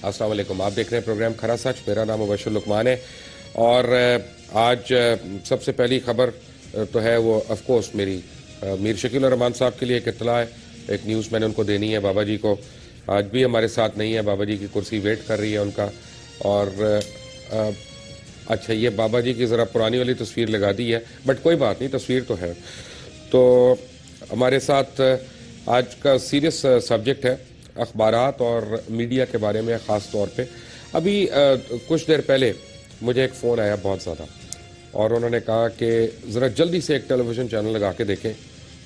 अस्सलाम वालेकुम। आप देख रहे हैं प्रोग्राम खरा सच। मेरा नाम मुबशर लुकमान है और आज सबसे पहली खबर तो है वो ऑफ कोर्स मेरी मीर शकील रहमान साहब के लिए एक इत्तला है, एक न्यूज़ मैंने उनको देनी है। बाबा जी को आज भी हमारे साथ नहीं है, बाबा जी की कुर्सी वेट कर रही है उनका। और अच्छा, ये बाबा जी की ज़रा पुरानी वाली तस्वीर लगा दी है, बट कोई बात नहीं, तस्वीर तो है। तो हमारे साथ आज का सीरियस सब्जेक्ट है अखबारात और मीडिया के बारे में ख़ास तौर पे। अभी कुछ देर पहले मुझे एक फ़ोन आया बहुत ज़्यादा, और उन्होंने कहा कि ज़रा जल्दी से एक टेलीविज़न चैनल लगा के देखें और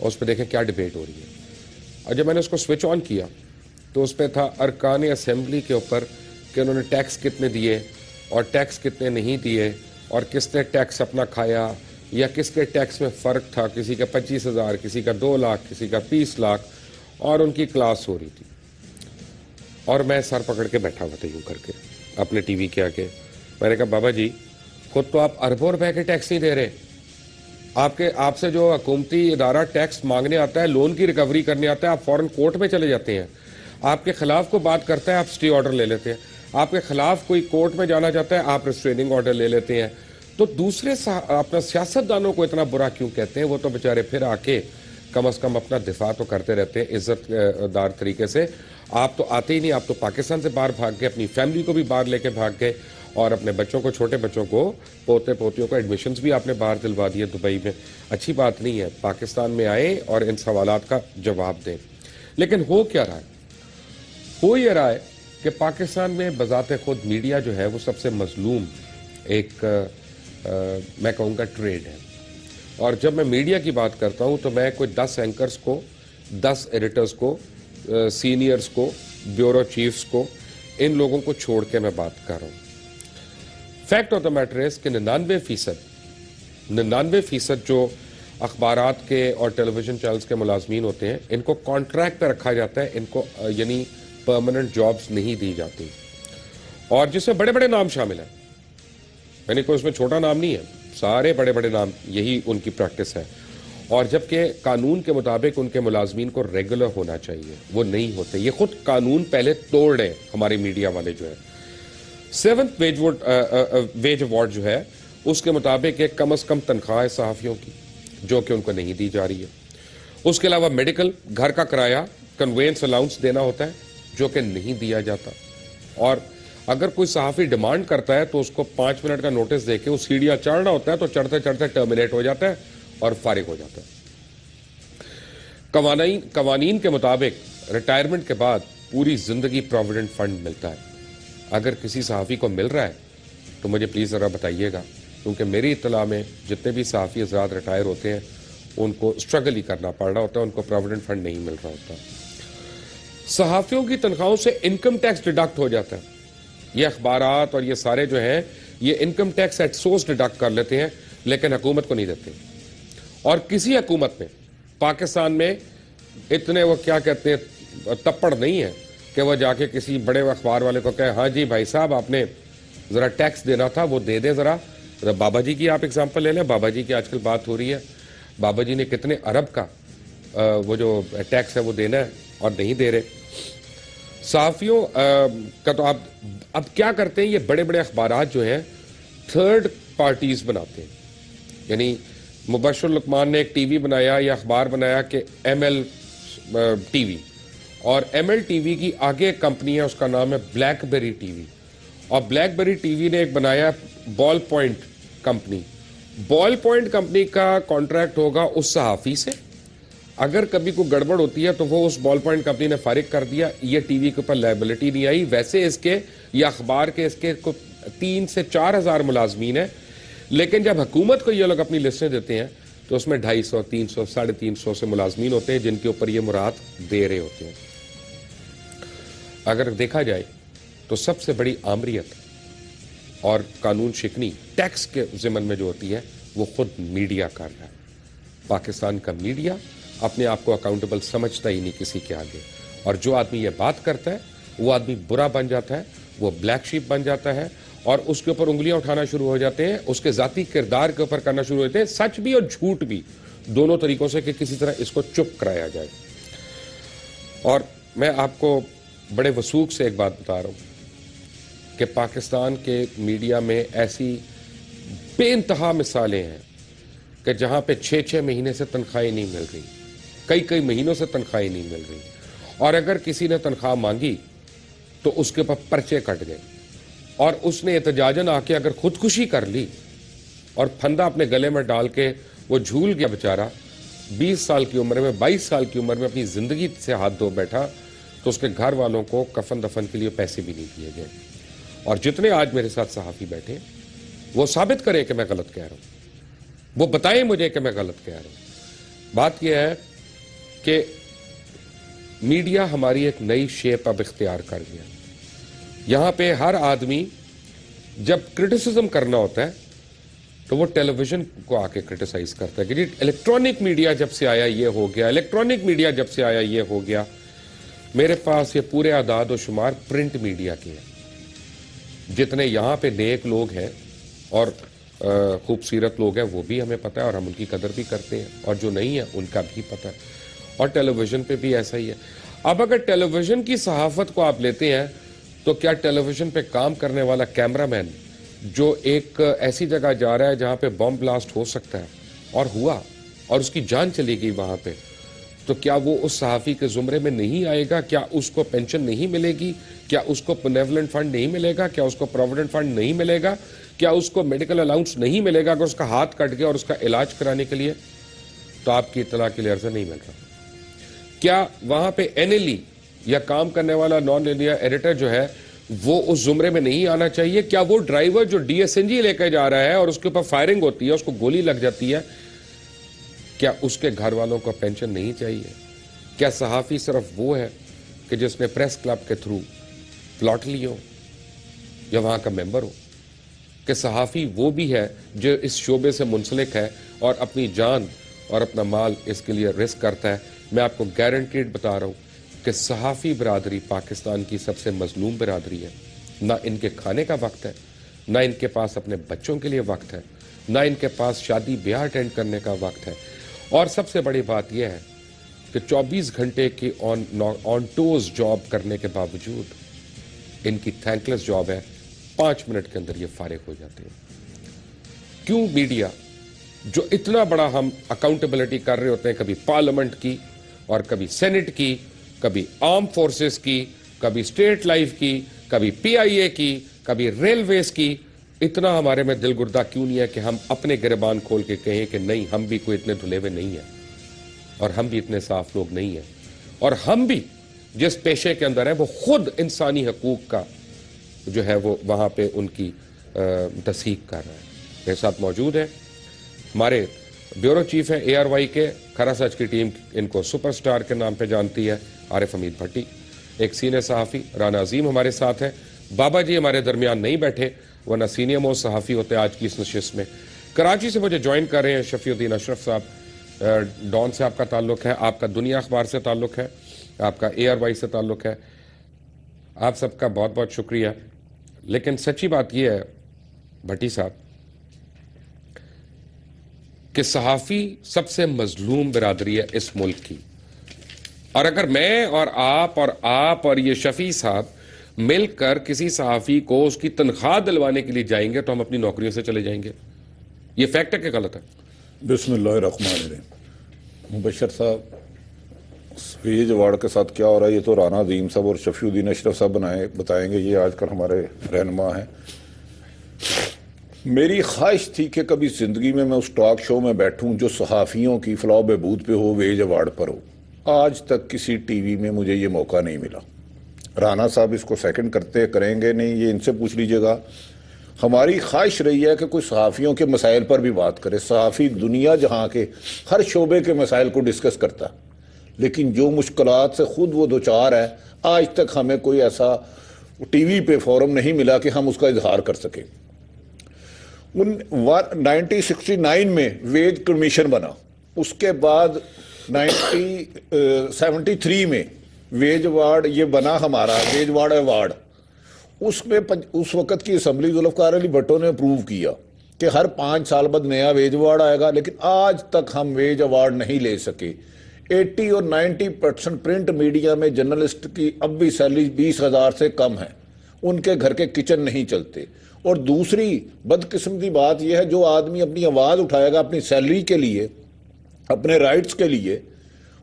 उस पर देखें क्या डिबेट हो रही है। और जब मैंने उसको स्विच ऑन किया तो उस पर था अरकान असेंबली के ऊपर कि उन्होंने टैक्स कितने दिए और टैक्स कितने नहीं दिए, और किसने टैक्स अपना खाया या किसके टैक्स में फ़र्क था, किसी का 25,000, किसी का 2 लाख, किसी का 30 लाख, और उनकी क्लास हो रही थी। और मैं सर पकड़ के बैठा हुआ था यूँ करके अपने टीवी के आके। मैंने कहा बाबा जी, खुद तो आप अरबों रुपए के टैक्स नहीं दे रहे। आपसे जो हुकूमती इदारा टैक्स मांगने आता है, लोन की रिकवरी करने आता है, आप फौरन कोर्ट में चले जाते हैं। आपके खिलाफ को बात करता है, आप स्टे ऑर्डर ले लेते हैं। आपके खिलाफ कोई कोर्ट में जाना चाहता है, आप रिस्ट्रेनिंग ऑर्डर ले लेते हैं। तो दूसरे अपना सियासतदानों को इतना बुरा क्यों कहते हैं? वो तो बेचारे फिर आके कम अज़ कम अपना दिफा तो करते रहते हैं इज्जतदार तरीके से। आप तो आते ही नहीं, आप तो पाकिस्तान से बाहर भाग गए, अपनी फैमिली को भी बाहर लेके भाग गए, और अपने बच्चों को, छोटे बच्चों को, पोते पोतियों को एडमिशन्स भी आपने बाहर दिलवा दिए दुबई में। अच्छी बात नहीं है। पाकिस्तान में आए और इन सवालात का जवाब दें। लेकिन हो क्या रहा है? हो ये रहा है कि पाकिस्तान में बजाते खुद मीडिया जो है वो सबसे मजलूम एक मैं कहूँगा ट्रेड है। और जब मैं मीडिया की बात करता हूँ तो मैं कोई 10 एंकर्स को, 10 एडिटर्स को, सीनियर्स को, ब्यूरो चीफ्स को, इन लोगों को छोड़ के मैं बात कर रहा हूँ। Fact of the matter is कि 99% जो अखबारात के और टेलीविजन चैनल्स के मुलाजमीन होते हैं, इनको कॉन्ट्रैक्ट पर रखा जाता है, इनको यानी परमानेंट जॉब्स नहीं दी जाती, और जिसमें बड़े बड़े नाम शामिल हैं। यानी कोई उसमें छोटा नाम नहीं है, सारे बड़े बड़े नाम, यही उनकी प्रैक्टिस है। और जबकि कानून के मुताबिक उनके मुलाजमीन को रेगुलर होना चाहिए, वो नहीं होते। ये खुद कानून पहले तोड़ रहे हमारे मीडिया वाले जो है। 7th वेज अवार्ड जो है उसके मुताबिक एक कम से कम तनख्वाह है सहाफ़ियों की, जो कि उनको नहीं दी जा रही है। उसके अलावा मेडिकल, घर का किराया, कन्वेंस अलाउंस देना होता है, जो कि नहीं दिया जाता। और अगर कोई सहाफ़ी डिमांड करता है तो उसको 5 मिनट का नोटिस देके वो सीढ़ियाँ चढ़ना होता है, तो चढ़ते चढ़ते टर्मिनेट हो जाता है और फारिग हो जाता है। कवानीन के मुताबिक रिटायरमेंट के बाद पूरी जिंदगी प्रोविडेंट फंड मिलता है। अगर किसी सहाफ़ी को मिल रहा है तो मुझे प्लीज़ ज़रा बताइएगा, क्योंकि मेरी इत्तला में जितने भी सहाफ़ी हज़रात रिटायर होते हैं उनको स्ट्रगल ही करना पड़ रहा होता है, उनको प्रोविडेंट फंड नहीं मिल रहा होता। सहाफ़ियों की तनख्वाहों से इनकम टैक्स डिडक्ट हो जाता है। ये अखबारात और ये सारे जो हैं, ये income tax at source deduct कर लेते हैं, लेकिन हुकूमत को नहीं देते। और किसी हुकूमत में, पाकिस्तान में इतने वो क्या कहते हैं तप्पड़ नहीं है कि वह जाके किसी बड़े अखबार वाले को कहे हाँ जी भाई साहब, आपने ज़रा टैक्स देना था, वो दे दे। ज़रा बाबा जी की आप एग्जांपल ले लें। बाबा जी की आजकल बात हो रही है, बाबा जी ने कितने अरब का वो जो टैक्स है वो देना है और नहीं दे रहे। सहाफ़ियों का तो आप अब क्या करते हैं, ये बड़े बड़े अखबारात जो हैं थर्ड पार्टीज बनाते हैं। यानी मुबशर लुकमान ने एक टीवी बनाया या अखबार बनाया कि ML टीवी, और ML टीवी की आगे एक कंपनी है, उसका नाम है ब्लैकबेरी टीवी। और ब्लैकबेरी टीवी ने एक बनाया ball point company. Ball point company का कॉन्ट्रैक्ट होगा उस सहाफ़ी से, अगर कभी कोई गड़बड़ होती है तो वो उस बॉल पॉइंट कंपनी ने फारिग कर दिया, ये टीवी के ऊपर लायबिलिटी नहीं आई। वैसे इसके या अखबार के इसके को 3 से 4 हज़ार मुलाजमीन है, लेकिन जब हुकूमत को ये लोग अपनी लिस्टें देते हैं तो उसमें 250, 300, 350 से मुलाजमीन होते हैं जिनके ऊपर ये मुराद दे रहे होते हैं। अगर देखा जाए तो सबसे बड़ी आमरीत और कानून शिकनी टैक्स के ज़िम्मन में जो होती है वो खुद मीडिया कर रहा है। पाकिस्तान का मीडिया अपने आप को अकाउंटेबल समझता ही नहीं किसी के आगे, और जो आदमी ये बात करता है वो आदमी बुरा बन जाता है, वो ब्लैक शीप बन जाता है, और उसके ऊपर उंगलियां उठाना शुरू हो जाते हैं, उसके ज़ाती किरदार के ऊपर करना शुरू होते हैं, सच भी और झूठ भी, दोनों तरीकों से कि किसी तरह इसको चुप कराया जाए। और मैं आपको बड़े वसूख से एक बात बता रहा हूँ कि पाकिस्तान के मीडिया में ऐसी बेइंतहा मिसालें हैं कि जहां पे 6-6 महीने से तनख्वाहें नहीं मिल रही, कई कई महीनों से तनख्वाहें नहीं मिल रही, और अगर किसी ने तनख्वाह मांगी तो उसके ऊपर पर्चे कट गए और उसने एहतजाजन आके अगर खुदकुशी कर ली और फंदा अपने गले में डाल के वो झूल गया बेचारा, 20 साल की उम्र में, 22 साल की उम्र में अपनी जिंदगी से हाथ धो बैठा, तो उसके घर वालों को कफन दफन के लिए पैसे भी नहीं दिए गए। और जितने आज मेरे साथ सहाफ़ी बैठे वो साबित करें कि मैं गलत कह रहा हूं, वो बताएं मुझे कि मैं गलत कह रहा हूं। बात यह है कि मीडिया हमारी एक नई शेप अब इख्तियार कर गया। यहां पे हर आदमी जब क्रिटिसिज्म करना होता है तो वो टेलीविजन को आके क्रिटिसाइज करता है कि जी इलेक्ट्रॉनिक मीडिया जब से आया ये हो गया, इलेक्ट्रॉनिक मीडिया जब से आया ये हो गया। मेरे पास ये पूरे आदाद और शुमार प्रिंट मीडिया के हैं। जितने यहाँ पे नेक लोग हैं और खूबसूरत लोग हैं वो भी हमें पता है और हम उनकी कदर भी करते हैं, और जो नहीं है उनका भी पता है। और टेलीविजन पे भी ऐसा ही है। अब अगर टेलीविजन की सहाफत को आप लेते हैं तो क्या टेलीविजन पे काम करने वाला कैमरामैन जो एक ऐसी जगह जा रहा है जहां पे बम ब्लास्ट हो सकता है और हुआ और उसकी जान चली गई वहां पे, तो क्या वो उस सहाफ़ी के ज़ुमरे में नहीं आएगा? क्या उसको पेंशन नहीं मिलेगी? क्या उसको बेनेवलेंट फंड नहीं मिलेगा? क्या उसको प्रोविडेंट फंड नहीं मिलेगा? क्या उसको मेडिकल अलाउंस नहीं मिलेगा अगर उसका हाथ कट गया और उसका इलाज कराने के लिए? तो आपकी इत्तला के लिए अर्ज़ा नहीं मिल रहा। क्या वहां पे एनएलई या काम करने वाला नॉन लिनियर एडिटर जो है वो उस जुमरे में नहीं आना चाहिए? क्या वो ड्राइवर जो डीएसएनजी लेकर जा रहा है और उसके ऊपर फायरिंग होती है, उसको गोली लग जाती है, क्या उसके घर वालों को पेंशन नहीं चाहिए? क्या सहाफ़ी सिर्फ वो है कि जिसने प्रेस क्लब के थ्रू प्लॉट लिए हो या वहां का मेंबर हो? कि सहाफ़ी वो भी है जो इस शोबे से मुंसलिक है और अपनी जान और अपना माल इसके लिए रिस्क करता है? मैं आपको गारंटीड बता रहा हूं कि सहाफ़ी बरादरी पाकिस्तान की सबसे मजलूम बरादरी है। ना इनके खाने का वक्त है, ना इनके पास अपने बच्चों के लिए वक्त है, ना इनके पास शादी ब्याह अटेंड करने का वक्त है। और सबसे बड़ी बात यह है कि 24 घंटे की ऑन टोज जॉब करने के बावजूद इनकी थैंकलेस जॉब है, 5 मिनट के अंदर ये फारिग हो जाते हैं। क्यों मीडिया जो इतना बड़ा हम अकाउंटेबिलिटी कर रहे होते हैं, कभी पार्लियामेंट की और कभी सेनेट की, कभी आर्म फोर्सेस की, कभी स्टेट लाइफ की, कभी पीआईए की, कभी रेलवेज की, इतना हमारे में दिल गुर्दा क्यों नहीं है कि हम अपने गिरबान खोल के कहें कि नहीं, हम भी कोई इतने धुले हुए नहीं हैं और हम भी इतने साफ लोग नहीं हैं, और हम भी जिस पेशे के अंदर है वो खुद इंसानी हकूक का जो है वो वहां पे उनकी तस्दीक कर रहा है। मेरे साथ मौजूद है हमारे ब्यूरो चीफ है ARY के, खरा सच की टीम इनको सुपरस्टार के नाम पे जानती है, आरिफ हमीद भट्टी। एक सीनियर सहाफ़ी राना अजीम हमारे साथ है। बाबा जी हमारे दरमियान नहीं बैठे वरना सीनियर मोस्ट सहाफ़ी होते आज की इस नशिस्त में। कराची से मुझे ज्वाइन कर रहे हैं शफीउद्दीन अशरफ साहब। डॉन से आपका ताल्लुक है, आपका दुनिया अखबार से ताल्लुक है, आपका ARY से ताल्लुक है। आप सबका बहुत बहुत शुक्रिया। लेकिन सच्ची बात यह है भट्टी साहब कि सहाफ़ी सबसे मजलूम बिरादरी है इस मुल्क की, और अगर मैं और आप और ये शफी साहब मिलकर किसी सहाफ़ी को उसकी तनख्वाह दिलवाने के लिए जाएंगे तो हम अपनी नौकरियों से चले जाएंगे। ये फैक्ट है कि गलत है? बिस्मिल्लाहिर्रहमानिर्रहीम। मुबशर साहब, वेज अवार्ड के साथ क्या हो रहा है ये तो राना अजीम साहब और शफीउद्दीन अशरफ साहब बताएंगे। ये आजकल हमारे रहनुमा हैं। मेरी ख्वाहिश थी कि कभी ज़िंदगी में मैं उस टॉक शो में बैठूं जो सहाफ़ियों की फलाह बहबूद पे हो, वेज अवार्ड पर हो। आज तक किसी टीवी में मुझे ये मौका नहीं मिला। राना साहब इसको सेकंड करेंगे नहीं, ये इनसे पूछ लीजिएगा। हमारी ख्वाहिश रही है कि कोई सहाफ़ियों के मसाइल पर भी बात करे। सहाफ़ी दुनिया जहाँ के हर शोबे के मसाइल को डिस्कस करता, लेकिन जो मुश्किलात से ख़ुद वो दो चार है, आज तक हमें कोई ऐसा टीवी पे फोरम नहीं मिला कि हम उसका इजहार कर सकें। 1969 में वेज कमीशन बना, उसके बाद 1973 में वेज अवार्ड ये बना हमारा वेज अवार्ड अवार्ड। उसमें उस वक़्त की असम्बली जुल्फ़िकार अली भट्टो ने अप्रूव किया कि हर 5 साल बाद नया वेज अवार्ड आएगा, लेकिन आज तक हम वेज अवार्ड नहीं ले सके। 80 और 90% प्रिंट मीडिया में जर्नलिस्ट की अब भी सैलरी 20,000 से कम है। उनके घर के किचन नहीं चलते। और दूसरी बदकिस्मती बात यह है, जो आदमी अपनी आवाज़ उठाएगा अपनी सैलरी के लिए, अपने राइट्स के लिए,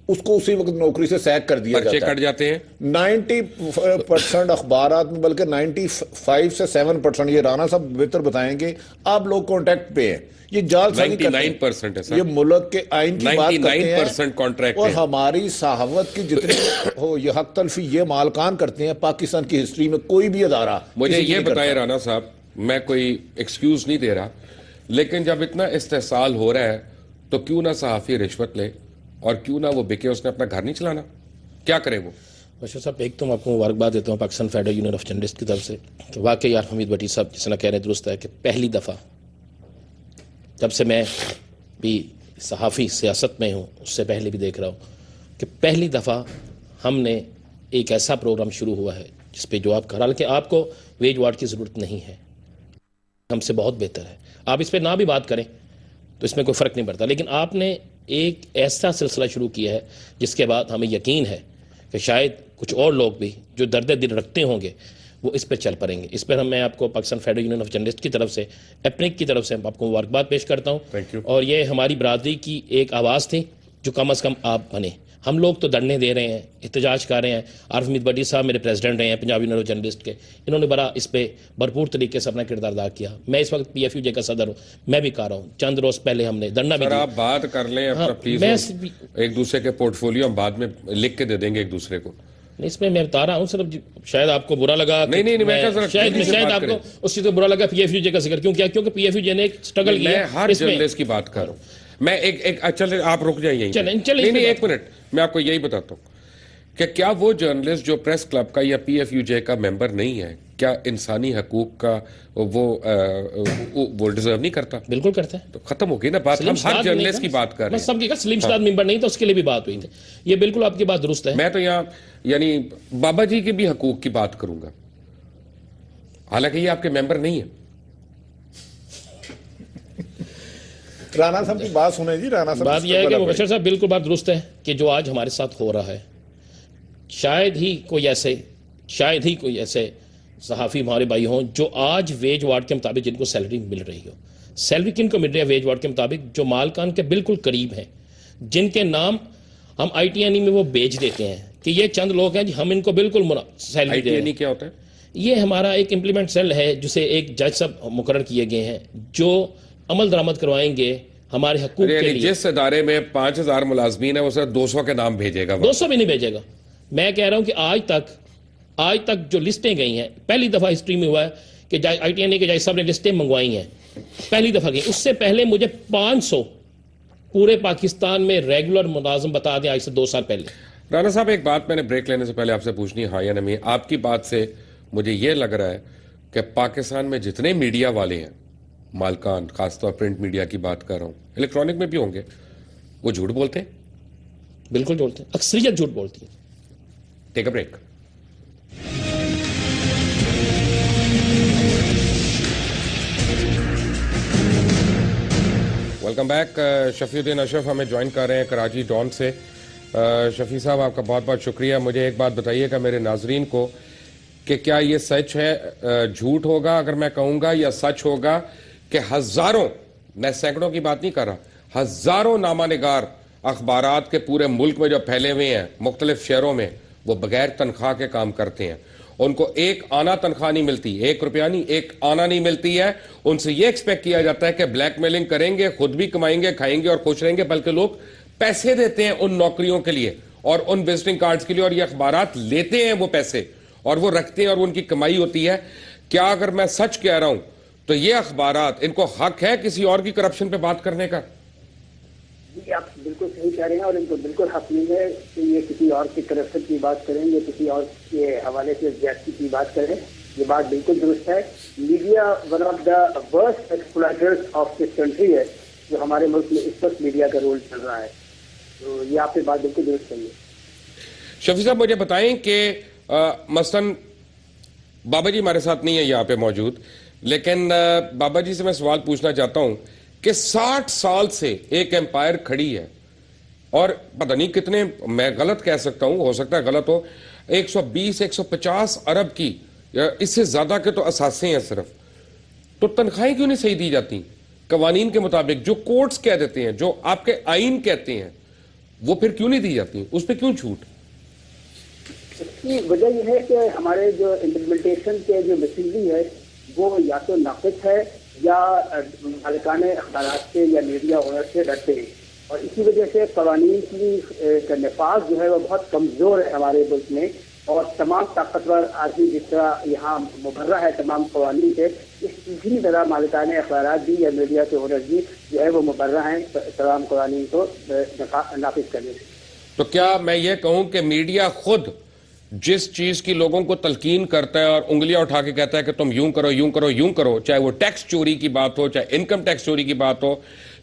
उसको उसी वक्त नौकरी से सैक कर दिया पर्चे जाता है। कट जाते हैं 90% अखबारात में, बल्कि 95 से 7%, ये राना साहब बेहतर बताएंगे, आप लोग कॉन्ट्रैक्ट पे हैं। ये जालसाजी करते हैं। 99% है सर। ये मुल्क के आइन की बात करते हैं 99% कॉन्ट्रैक्ट और है। हमारी सहावत की जितनी हो ये हक तलफी ये मालकान करते हैं। पाकिस्तान की हिस्ट्री में कोई भी अदारा मुझे किसी की ये नहीं बताएं करता। राना साहब, मैं कोई एक्सक्यूज नहीं दे रहा, लेकिन जब इतना इस्तेसाल हो रहा है तो क्यों ना सहाफी रिश्वत ले और क्यों ना वो बिके, उसने अपना घर नहीं चलाना, क्या करे वो? बशीर साहब, एक तो मैं आपको मुबारकबाद देता हूँ Pakistan federal union of journalist की तरफ से कि वाकई यार हमीद भट्टी साहब जिस तरह कह रहे हैं दुरुस्त है कि पहली दफ़ा जब से मैं भी सहाफ़ी सियासत में हूँ, उससे पहले भी देख रहा हूँ कि पहली दफ़ा हमने एक ऐसा प्रोग्राम शुरू हुआ है जिस पे जवाब कर, हालांकि आपको वेज वार्ड की ज़रूरत नहीं है, हमसे बहुत बेहतर है, आप इस पर ना भी बात करें तो इसमें कोई फ़र्क नहीं पड़ता, लेकिन आपने एक ऐसा सिलसिला शुरू किया है जिसके बाद हमें यकीन है कि शायद कुछ और लोग भी जो दर्द दिल रखते होंगे वो इस पर चल पड़ेंगे। इस पर मैं आपको Pakistan federal union of journalist की तरफ से, एपनिक की तरफ से आपको मुबारकबाद पेश करता हूँ। Thank you. और ये हमारी बरादरी की एक आवाज़ थी जो कम से कम आप बने। हम लोग तो धरने दे रहे हैं, एहतजाज कर रहे हैं। आरिफ हमीद भट्टी साहब मेरे प्रेसिडेंट रहे हैं पंजाब यूनियन ऑफ जर्नलिस्ट के, इन्होंने बड़ा इस पर भरपूर तरीके से अपना किरदार अदा किया। मैं इस वक्त PFUJ का सदर हूँ, मैं भी कर रहा हूँ। चंद रोज पहले हमने धरना भी सर दिया। आप बात कर लें अपना हाँ, प्लीज, एक दूसरे के पोर्टफोलियो हम बाद में लिख के दे देंगे एक दूसरे को। इसमें मैं बता रहा हूँ सिर्फ, शायद आपको बुरा लगा। नहीं, मैं क्या सर, शायद बात आपको उस चीज को बुरा लगा PFUJ का जिक्र क्यों किया, क्योंकि PFUJ ने एक स्ट्रगल किया। मैं हर जर्नलिस्ट की बात कर रहा हूँ। मैं एक चल आप रुक जाइए चलें, नहीं, एक मिनट, मैं आपको यही बताता हूँ कि क्या वो जर्नलिस्ट जो प्रेस क्लब का या PFUJ का मेंबर नहीं है, क्या इंसानी हकूक का वो डिजर्व नहीं करता? बिल्कुल करता है। तो खत्म हो गई ना बात, हम हर जर्नलिस्ट की बात कर रहे हैं। सबकी सलीम शदाद मेंबर नहीं था, उसके लिए भी बात हुई थी। ये बिल्कुल आपकी बात दुरुस्त है। मैं तो यहाँ यानी बाबा जी के भी हकूक की बात करूंगा, हालांकि ये आपके मेंबर नहीं है। राना साहब की बात सुने जी। राना साहब बात यह है कि मुबशर साहब बिल्कुल बात दुरुस्त है कि जो आज हमारे साथ हो रहा है, शायद ही कोई ऐसे सहाफ़ी हमारे भाई हों जो आज वेज वार्ड के मुताबिक जिनको सैलरी मिल रही हो। सैलरी किन को मिल रही है वेज वार्ड के मुताबिक? जो मालकान के बिल्कुल करीब हैं, जिनके नाम हम ITNE में वो बेच देते हैं कि ये चंद लोग हैं, हम इनको बिल्कुल सैलरी दे रहे हैं। क्या होता है? ये हमारा एक इम्प्लीमेंट सेल है जिसे एक जज साहब मुकर्रर किए गए हैं जो अमल दरामद करवाएंगे हमारे हकूक के लिए। जिस इदारे में 5000 मुलाजमीन है वो सिर्फ 200 के नाम भेजेगा, 200 भी नहीं भेजेगा। मैं कह रहा हूं कि आज तक जो लिस्टें गई हैं, पहली दफा हिस्ट्री में हुआ है कि ITNE के जज साहब ने लिस्टें मंगवाई हैं, पहली दफा गई। उससे पहले मुझे 500 पूरे पाकिस्तान में रेगुलर मुलाजिम बता दें आज से 2 साल पहले। राना साहब एक बात मैंने ब्रेक लेने से पहले आपसे पूछनी है, हाँ या नहीं। आपकी बात से मुझे यह लग रहा है कि पाकिस्तान में जितने मीडिया वाले हैं, मालकान, खासतौर प्रिंट मीडिया की बात कर रहा हूं, इलेक्ट्रॉनिक में भी होंगे, वो झूठ बोलते हैं। बिल्कुल बोलते हैं, अक्सरियत झूठ बोलती है। Take a break. Welcome back. Shafiuddin Ashraf हमें ज्वाइन कर रहे हैं कराची डॉन से। शफी साहब आपका बहुत बहुत शुक्रिया। मुझे एक बात बताइएगा मेरे नाजरीन को कि क्या ये सच है, झूठ होगा अगर मैं कहूंगा, या सच होगा कि हजारों, मैं सैकड़ों की बात नहीं कर रहा, हजारों नामानिगार अखबारात के पूरे मुल्क में जो फैले हुए हैं मुख्तलिफ शहरों में, वो बगैर तनख्वाह के काम करते हैं। उनको एक आना तनख्वाह नहीं मिलती, 1 रुपया नहीं, एक आना नहीं मिलती है। उनसे ये एक्सपेक्ट किया जाता है कि ब्लैकमेलिंग करेंगे, खुद भी कमाएंगे, खाएंगे और खुश रहेंगे, बल्कि लोग पैसे देते हैं उन नौकरियों के लिए और उन विजिटिंग कार्ड्स के लिए, और ये अखबारात लेते हैं वो पैसे और वो रखते हैं और उनकी कमाई होती है। क्या अगर मैं सच कह रहा हूं तो ये अखबारात, इनको हक है किसी और की करप्शन पे बात करने का? जी आप बिल्कुल सही कह रहे हैं और इनको बिल्कुल हक नहीं है कि ये किसी और की करप्शन की बात करें या किसी और के हवाले से ज्यादती की बात करें। ये बात बिल्कुल दुरुस्त है। Media one of the worst exploiters of this country है जो हमारे मुल्क में इस वक्त मीडिया का रोल चल रहा है। तो ये आपकी बात बिल्कुल दुरुस्त है। शफी साहब मुझे बताएं कि मसलन बाबा जी हमारे साथ नहीं है यहाँ पे मौजूद, लेकिन बाबा जी से मैं सवाल पूछना चाहता हूं कि 60 साल से एक एम्पायर खड़ी है और पता नहीं कितने, मैं गलत कह सकता हूं, हो सकता है गलत हो, 120-150 अरब की या इससे ज्यादा के तो असासे हैं सिर्फ, तो तनख्वाहें क्यों नहीं सही दी जाती कवानीन के मुताबिक? जो कोर्ट्स कह देते हैं, जो आपके आइन कहते हैं, वो फिर क्यों नहीं दी जाती? उस पर क्यों छूट? इसकी वजह यह है कि हमारे जो इम्प्लीमेंटेशन के जो मशीनरी है वो या तो नाकिस है या मालिकाने अखबारात से या मीडिया ओनर से डरते हैं, और इसी वजह से कवानीन की नफाज जो है वो बहुत कमज़ोर है हमारे मुल्क में। और तमाम ताकतवर आदमी जिस तरह यहाँ मुबर्रा है तमाम कवानीन से, इसी तरह मालिकाने अखबारात भी या मीडिया के ओनर भी जो है वो मुबर्रा हैं तमाम कवानीन को नाफिज करने से। तो क्या मैं ये कहूं कि मीडिया खुद जिस चीज की लोगों को तलकीन करता है और उंगलियां उठा के कहता है कि तुम यूं करो यूं करो यूं करो, चाहे वो टैक्स चोरी की बात हो, चाहे इनकम टैक्स चोरी की बात हो,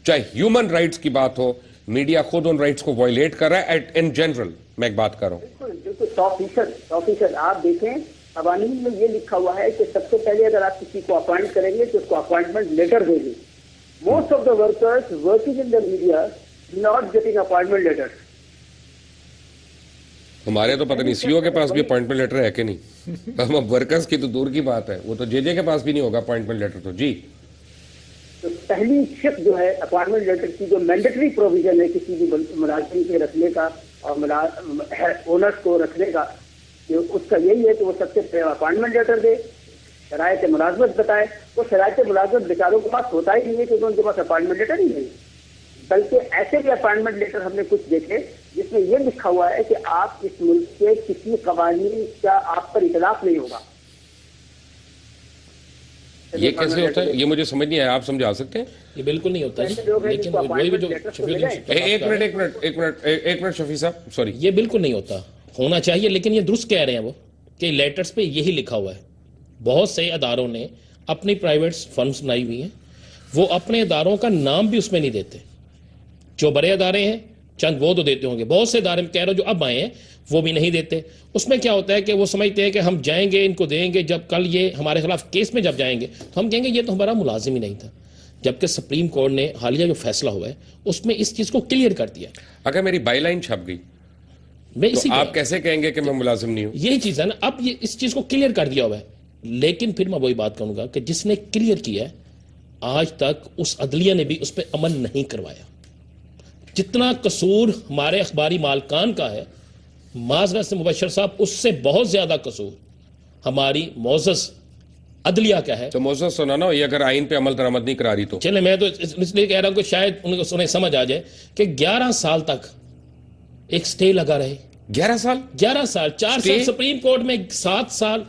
चाहे ह्यूमन राइट्स की बात हो, मीडिया खुद उन राइट्स को वायलेट कर रहा है इन जनरल। मैं एक बात कर रहा हूं, बिल्कुल 100%। आप देखें कवानीन में ये लिखा हुआ है कि सबसे पहले अगर आप किसी को अपॉइंट करेंगे तो उसको अपॉइंटमेंट लेटर देंगे। Most of the workers working in the media not getting appointment letter. हमारे तो पता नहीं सीओ के पास भी अपॉइंटमेंट लेटर है कि नहीं। हम वर्कर्स की तो दूर की बात है, वो तो जेजे के पास भी नहीं होगा अपॉइंटमेंट लेटर। तो जी, तो पहली शिप जो है अपॉइंटमेंट लेटर की जो मैंडेटरी प्रोविजन है किसी भी मुलाजिम के रखने का और ओनर्स को रखने का, तो उसका यही है कि वो सबसे पहले अपॉइंटमेंट लेटर दे, शरायत मुलाजमत बताए। वो शरायत मुलाजमत बेचारों के पास होता ही नहीं है क्योंकि उनके पास अपॉइंटमेंट लेटर ही नहीं, बल्कि ऐसे भी अपॉइंटमेंट लेटर हमने कुछ देखे जिसमें यह लिखा हुआ है कि आप इस मुल्क के किसी कवानीन का आप पर इतलाफ नहीं होगा। ये कैसे होता है? ये मुझे समझ नहीं आया, आप समझा सकते हैं? ये बिल्कुल नहीं होता है, लेकिन वही जो एक मिनट शफी साहब, सॉरी, ये बिल्कुल नहीं होता, होना चाहिए, लेकिन ये दुरुस्त कह रहे हैं वो कि लेटर्स पे यही लिखा हुआ है। बहुत से अदारों ने अपनी प्राइवेट फर्म्स बनाई हुई हैं, वो अपने अदारों का नाम भी उसमें नहीं देते। जो बड़े अदारे हैं चंद वो तो देते होंगे, बहुत से अदारे कह रहे हो जो अब आए हैं वो भी नहीं देते। उसमें क्या होता है कि वो समझते हैं कि हम जाएंगे इनको देंगे, जब कल ये हमारे खिलाफ केस में जब जाएंगे तो हम कहेंगे ये तो हमारा मुलाजिम ही नहीं था। जबकि सुप्रीम कोर्ट ने हालिया जो फैसला हुआ है उसमें इस चीज को क्लियर कर दिया। अगर मेरी बाईलाइन छप गई मैं तो आप कैसे कहेंगे कि मैं मुलाजिम नहीं हूं? यही चीज है ना, अब ये इस चीज को क्लियर कर दिया हुआ है। लेकिन फिर मैं वही बात कहूंगा कि जिसने क्लियर किया है आज तक उस अदलिया ने भी उस पर अमल नहीं करवाया। जितना कसूर हमारे अखबारी मालकान का है, माजरत से मुबशर साहब, उससे बहुत ज्यादा कसूर हमारी मोअज़्ज़ज़ अदलिया का है। तो मोअज़्ज़ज़ सुना ना, ये अगर आइन पे अमल दरामद नहीं करा रही तो चले, मैं तो इसलिए कह रहा हूं कि शायद उन्हें समझ आ जाए कि 11 साल तक एक स्टे लगा रहे। 11 साल 4 साल सुप्रीम कोर्ट में, 7 साल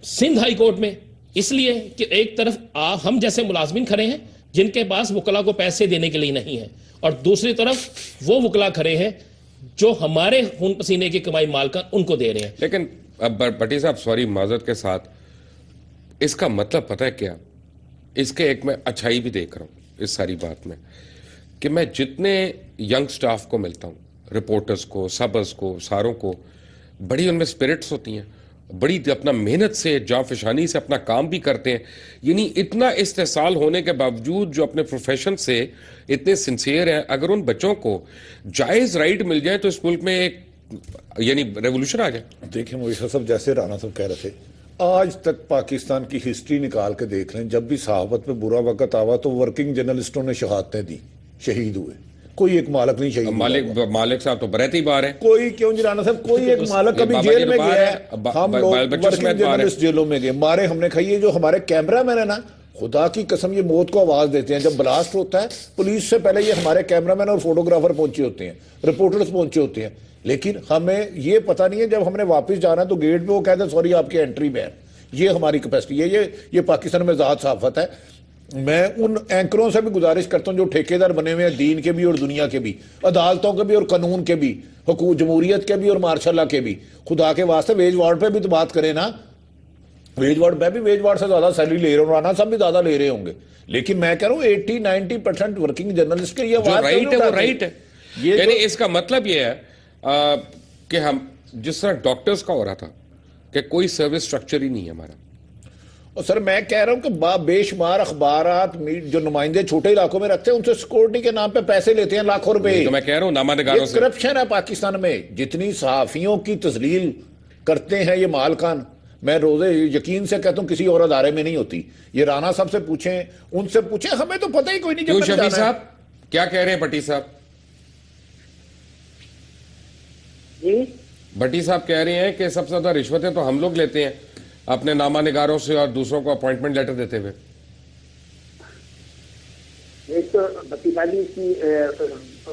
सिंध हाई कोर्ट में, इसलिए कि एक तरफ हम जैसे मुलाजमिन खड़े हैं जिनके पास वकला को पैसे देने के लिए नहीं है, और दूसरी तरफ वो वकला खड़े हैं जो हमारे खून पसीने की कमाई मालकान उनको दे रहे हैं। लेकिन अब भट्टी साहब, सॉरी माजरत के साथ, इसका मतलब पता है क्या? इसके एक मैं अच्छाई भी देख रहा हूं इस सारी बात में कि मैं जितने यंग स्टाफ को मिलता हूं, रिपोर्टर्स को, सबर्स को, सारों को, बड़ी उनमें स्पिरिट्स होती हैं, बड़ी अपना मेहनत से जांफशानी से अपना काम भी करते हैं। यानी इतना इस्तेसाल होने के बावजूद जो अपने प्रोफेशन से इतने सिंसियर हैं, अगर उन बच्चों को जायज़ राइट मिल जाए तो इस मुल्क में एक यानी रेवोल्यूशन आ जाए। देखिए मोइसा साहब, जैसे राना साहब कह रहे थे, आज तक पाकिस्तान की हिस्ट्री निकाल के देख लें, जब भी सहाबत पे बुरा वक्त आवा तो वर्किंग जर्नलिस्टों ने शहादतें दी, शहीद हुए। कोई एक मालिक नहीं शहीद। मालिक साहब तो बरहत ही बार है। कोई क्यों जी राना साहब, कोई एक मालिक कभी जेल में गया है? हम लोग वर्किंग जर्नलिस्ट जेलों में गए, मारे हमने खाई। जो हमारे कैमरा मैन है ना, खुदा की कसम ये मौत को आवाज देते हैं। जब ब्लास्ट होता है पुलिस से पहले ये हमारे कैमरामैन और फोटोग्राफर पहुंचे होते हैं, रिपोर्टर्स पहुंचे होते हैं। लेकिन हमें ये पता नहीं है, जब हमने वापस जाना तो गेट पे वो कहते हैं सॉरी आपकी एंट्री बैन। ये हमारी कैपेसिटी है, ये पाकिस्तान में ज़ात साफत है। मैं उन एंकरों से भी गुजारिश करता हूं जो ठेकेदार बने हुए हैं, दीन के भी और दुनिया के भी, अदालतों के भी और कानून के भी, हुकूमत जमहूरियत के भी और मार्शल के भी, खुदा के वास्ते वेज वार्ड पे भी तो बात करें ना। वेज वार्ड, मैं भी वेज वार्ड से ज्यादा सैलरी ले रहा हूँ, राना साहब भी ज्यादा ले रहे होंगे, लेकिन मैं कह रहा हूँ 80-90% वर्किंग जर्नलिस्ट के ये राइट है, वो राइट है। यानी इसका मतलब ये है कि हम जिस तरह डॉक्टर्स का हो रहा था कि कोई सर्विस स्ट्रक्चर ही नहीं है हमारा। और सर मैं कह रहा हूं कि बेशुमार अखबारात जो नुमाइंदे छोटे इलाकों में रखते हैं उनसे सिक्योरिटी के नाम पे पैसे लेते हैं लाखों रुपए। तो मैं कह रहा हूं नामानिगारों से करप्शन है पाकिस्तान में। जितनी सहाफियों की तस्लील करते हैं ये मालकान, मैं रोजे यकीन से कहता हूं किसी और अदारे में नहीं होती। ये राना साहब से पूछें, उनसे पूछें, हमें तो पता ही कोई नहीं। क्यों शफी साहब, क्या कह रहे हैं भट्टी साहब? जी भट्टी साहब कह रहे हैं कि सबसे ज्यादा रिश्वतें तो हम लोग लेते हैं अपने नामा निगारों से और दूसरों को अपॉइंटमेंट लेटर देते हुए। एक तो बत्ती वाली की